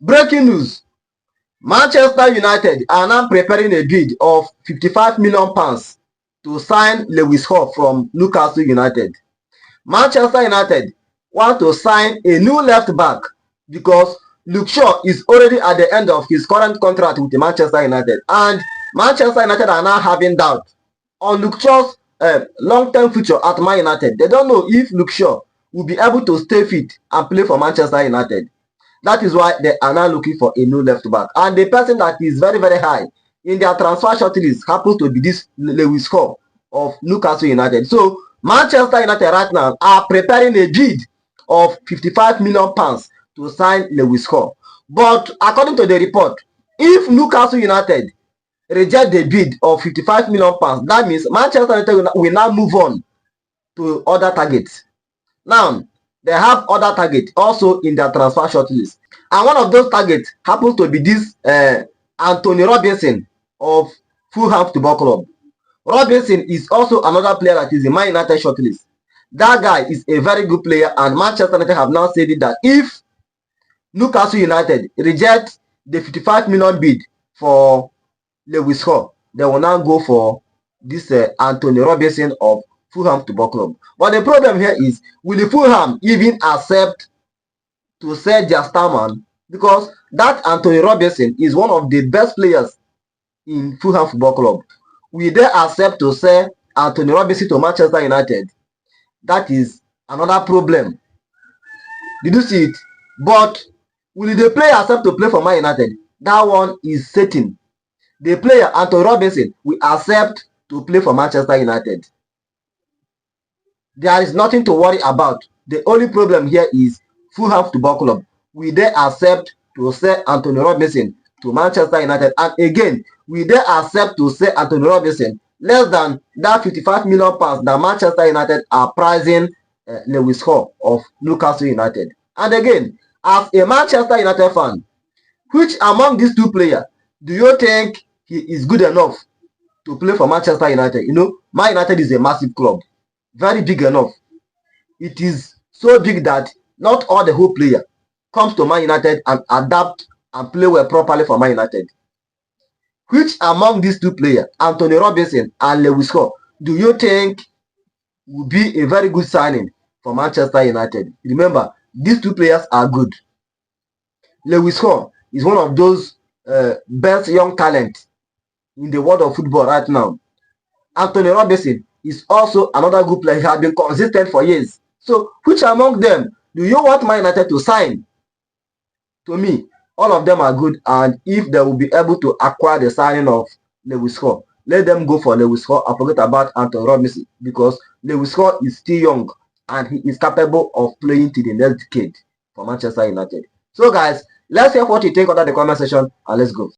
Breaking news. Manchester United are now preparing a bid of £55 million to sign Lewis Hall from Newcastle United. Manchester United want to sign a new left back because Luke Shaw is already at the end of his current contract with Manchester United, and Manchester United are now having doubt on Luke Shaw's long-term future at Man United. They don't know if Luke Shaw will be able to stay fit and play for Manchester United. That is why they are now looking for a new left back. And the person that is very, very high in their transfer shortlist happens to be this Lewis Hall of Newcastle United. So Manchester United right now are preparing a bid of £55 million to sign Lewis Hall. But according to the report, if Newcastle United reject the bid of £55 million, that means Manchester United will now move on to other targets. Now, they have other targets also in their transfer shortlist. And one of those targets happens to be this Anthony Robinson of Fulham Football Club. Robinson is also another player that is in Man United shortlist. That guy is a very good player, and Manchester United have now said that if Newcastle United reject the £55 million bid for Lewis Hall, they will now go for this Anthony Robinson of Fulham Football Club. But the problem here is, will Fulham even accept to sell their star man? Because that Anthony Robinson is one of the best players in Fulham Football Club. Will they accept to sell Anthony Robinson to Manchester United? That is another problem. Did you see it? But will the player accept to play for Man United? That one is certain. The player, Anthony Robinson, will accept to play for Manchester United. There is nothing to worry about. The only problem here is Fulham Football Club. Will they accept to sell Anthony Robinson to Manchester United? And again, will they accept to sell Anthony Robinson less than that £55 million that Manchester United are pricing Lewis Hall of Newcastle United? And again, as a Manchester United fan, which among these two players do you think he is good enough to play for Manchester United? You know, Man United is a massive club. Very big enough. It is so big that not all the whole player comes to Man United and adapt and play well properly for Man United. Which among these two players, Anthony Robinson and Lewis Hall, do you think will be a very good signing for Manchester United? Remember, these two players are good. Lewis Hall is one of those best young talents in the world of football right now. Anthony Robinson is also another good player. He has been consistent for years. So, which among them do you want Man United to sign? To me, all of them are good, and if they will be able to acquire the signing of Lewis Hall, let them go for Lewis Hall and forget about Anthony Robinson, because Lewis Hall is still young and he is capable of playing till the next decade for Manchester United. So guys, let's hear what you think under the comment section, and let's go.